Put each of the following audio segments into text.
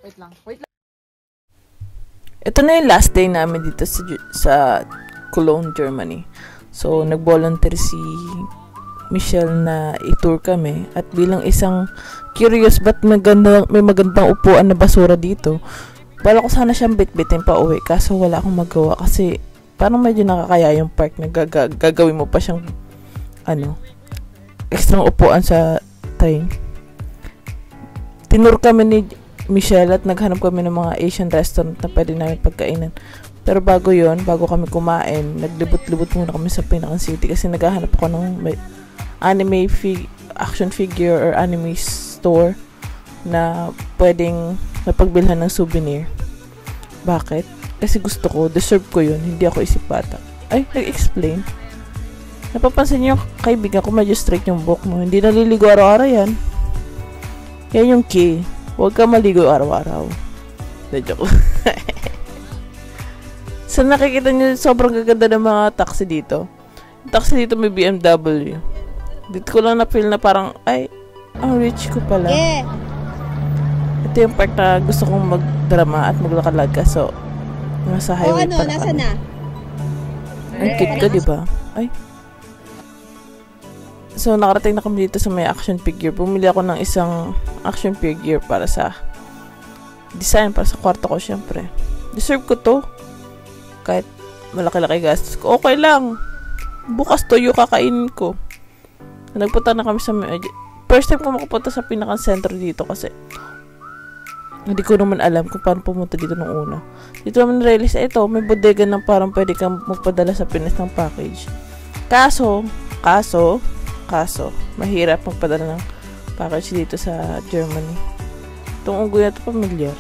Wait lang. Wait lang. Ito na yung last day namin dito sa Cologne, Germany. So, nag-volunteer si Michelle na i-tour kami. At bilang isang curious ba't may magandang upuan na basura dito, wala ko sana siyang bitbitin pa uwi. Kaso wala akong magawa kasi parang medyo nakakaya yung park na gagawin mo pa siyang extra upuan sa train. Tinur kami ni Michelle at naghanap kami ng mga Asian restaurant na pwede namin pagkainan. Pero bago kami kumain, naglibot-libot muna kami sa Pinakang City kasi naghahanap ako ng anime action figure or anime store na pwedeng mapagbilhan ng souvenir. Bakit? Kasi gusto ko, deserve ko yun, hindi ako isip bata. Ay, nag-explain. Napapansin niyo, kaibigan ko, medyo straight yung buhok mo. Hindi naliligo araw-araw yan. Yan yung key. Huwag ka maligo araw-araw. Joke. So, nakikita niyo, sobrang gaganda ng mga taxi dito. Yung taxi dito may BMW. Dito ko lang na-feel na parang, ay, ang rich ko pala. Yeah. Ito yung part na gusto kong magdrama at maglakad So, nasa highway pa nasa na? Ang cute ka, diba? Ay. So, nakarating na kami dito sa may action figure. Bumili ako ng isang action figure para sa design, para sa kwarto ko, syempre. Deserve ko to. Kahit malaki-laki gastos ko. Okay lang. Bukas toyo kakainin ko. Nagpunta na kami sa first time ko makapunta sa Pinakang Sentro dito kasi hindi ko naman alam kung paano pumunta dito nung una. Dito naman na-realize, ito, may bodega ng parang pwede kang magpadala sa Pinas ng package. Kaso, mahirap magpadala ng package dito sa Germany. Itong unggoy na ito pamilyar.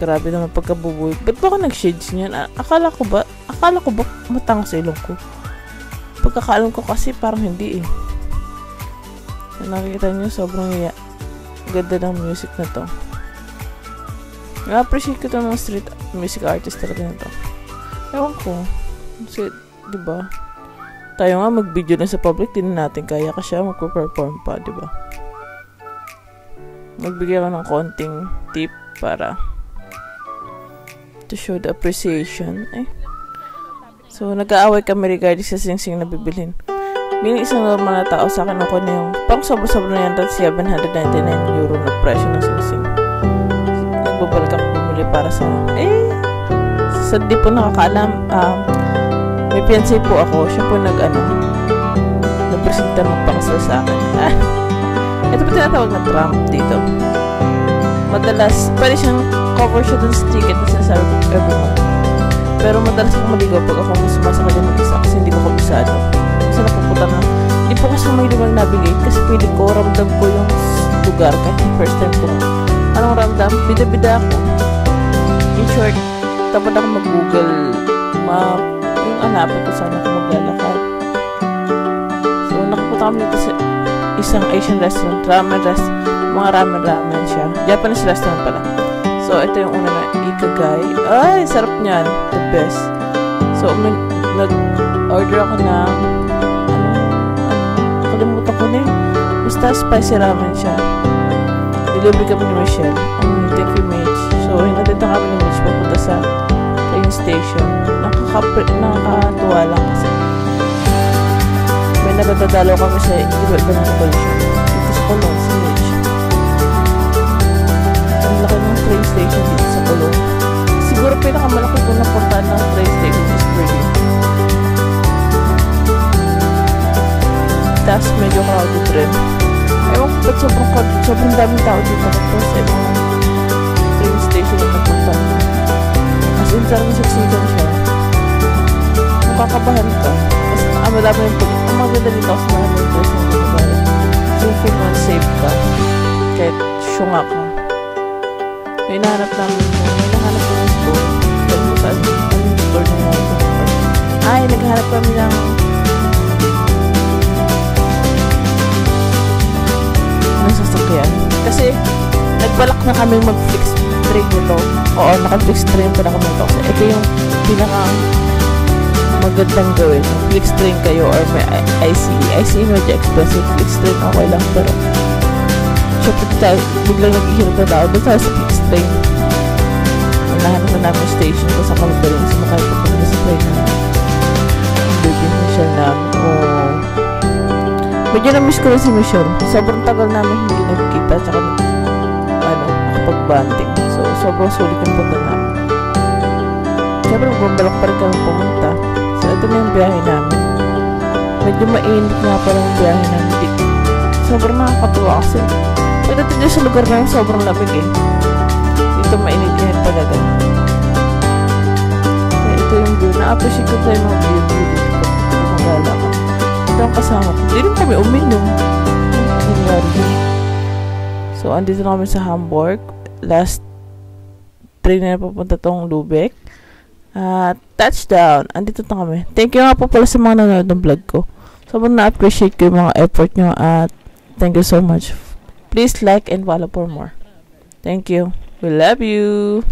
Grabe naman pagkabubuhay. Ba't ba ako nag-shades niyan? Akala ko ba matangos ilong ko? Pagkakaalam ko kasi parang hindi eh. Nakikita niyo, sobrang ganda ng music na to. Na-appreciate ko itong mga street music artist talaga na to. Ewan ko. Kasi, diba? Tayo nga mag-video na sa public, din natin kaya ka siya magpo-perform pa, diba? Magbigay ka ng konting tip para to show the appreciation. So, nag-aaway kami regarding sa sing-sing na bibilhin. Bilang isang normal na tao, sa akin ako na yung pang sobra-sobra na yan at 799 euro na presyo ng sing-sing. Nagbabalik ako bumili para sa sa di po nakakaalam, may fiancé po ako, siya po nagpresenta magpakasal sa akin. Ito po tinatawag na Trump dito. Madalas, pwede siyang cover siya dun sa ticket na sinasabi ko every month. Pero madalas akong maligaw pag ako sumasakay din mag-isa kasi hindi ko kabisado. Kasi napupunta na, hindi po kasi may limang navigate kasi feeling ko, ramdam ko yung lugar kahit yung first time ko. Anong ramdam? Bida-bida ako. In short, dapat ako mag-google map, yung hanapin ko saan ako maglalakad. So, nakapunta kami dito sa isang Asian restaurant, mga ramen siya. Japanese restaurant pala. So, ito yung una na Ikagai. Ay, sarap niyan. The best. So, nag-order ako ng nakalimutan ko na yun. Basta spicy ramen siya. Delivery kami ni Michelle. Thank you, Mitch. So, hinatid na kami ni Mitch papunta sa train station. Nakakatuwa lang kasi may natatadalo kami sa iba-iba ng revolution. Dito sa Cologne, sa Mitch. Ang laki ng train station dito sa Cologne. Siguro pinakamalaki kung napuntahan ng train station is Berlin. Tapos medyo crowded rin. Ewan ko ba't sobrang crowded, sobrang daming tao dito tapos mga train station na napuntahan. As in, sarang saksikan siya. Makakabahan ka. Kasi madami yung pulis. Ang maganda dito kasi mga dress ng lugar. So, you feel man safe ka. Kahit syunga ka. May nahanap namin yung store. Kaya mo saan yung store na namin. Ay, naghanap kami ng sasakyan. Kasi, nagbalak na kami mag-fix train nito. Oo, naka-fix train pala kami ito. Kasi ito yung magandang gawin. Fix train kayo or may ICE. ICE medyo expensive. Fix train okay lang pero syempre tayo, biglang nag-ihirap na tao. Doon tayo sa Peaks train. Nahanap na namin station ko sa Kalagaling. So, makaipunta na sa train na baby Michelle namin. Oh. Medyo na-miss ko rin si Michelle. Sobrang tagal namin hindi nagkita. Tsaka, nakapag-banding. So, sobrang sulit yung punta namin. Siyempre, magbabalak pa rin kami pumunta. So, ito na yung biyahe namin. Medyo mainit nga pa rin yung biyahe namin. Sobrang nakakatuwa kasi pagdating dyan sa lugar namin, sobrang lamig eh. Dito mainit-init talaga. Kaya ito yung view. Na-appreciate ko tayo mga view dito. Magala ka. Ito ang kasama ko. Hindi rin kami uminom. So, andito na kami sa Hamburg. Last train na papunta tong Lübeck. Touchdown. Andito na kami. Thank you nga po pala sa mga nanonood ng vlog ko. Sobrang na-appreciate ko yung mga effort nyo at thank you so much. Please like and follow for more. Thank you. We love you.